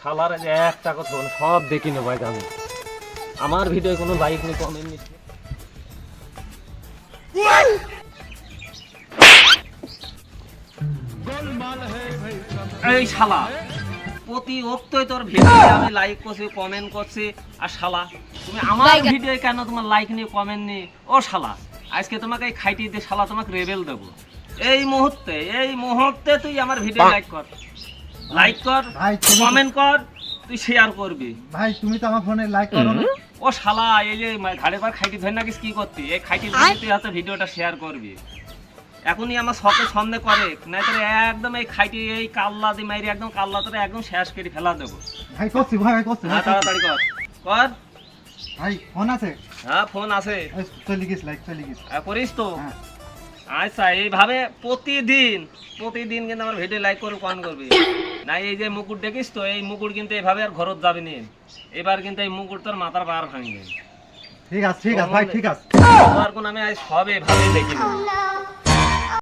শালার যে একটা কথা সব দেখি নেবো ভাই আমি। আমার ভিডিও কোনো লাইক নেই, কমেন্ট নেই। এই শালা প্রতি অক্তই তোর ভিডিও আমি লাইক করছি, কমেন্ট করছি, আর শালা তুমি আমার ভিডিও কেন তোমার লাইক নেই, কমেন্ট নেই? ও শালা আজকে তোমাকে এই খাইটি দিয়ে শালা তোমাকে রেবেল দেবো। এই মুহূর্তে তুই আমার ভিডিও লাইক কর, কমেন্ট কর, তুই শেয়ার করবি। ভাই তুমি তো আমার ফোনে লাইক করো না। ও শালা এই যে ঘাড়ে পর খাইটি ধরে নাকি কি করতি? এই খাইটি তুই হাতে ভিডিওটা শেয়ার করবি। এখনই আমার শখে সন্দেহ করে, নাই তোর একদম এই খাইটি এই কাল্লা দি মাইরি একদম কাল্লা তোরে একদম শেষ করে ফেলা দেবো। ভাই করছি, ভাই করছি। হ্যাঁ তাড়াতাড়ি কর কর। ভাই ফোন আছে? হ্যাঁ ফোন আছে। চলে গেছ, লাইক চলে গেছ। করিস তো? হ্যাঁ। আচ্ছা এইভাবে প্রতিদিন কিন্তু আমার ভিডিও লাইক করে কমেন্ট করবি। না এই যে মুকুট দেখিস তো, এই মুকুট কিন্তু এইভাবে আর ঘরত যাবি নি। এবার কিন্তু এই মুকুট তোর মাথার বার ভাঙবে। ঠিক আছে ভাই, ঠিক আছে। আর কোন আমি আজ সব এভাবে দেখি।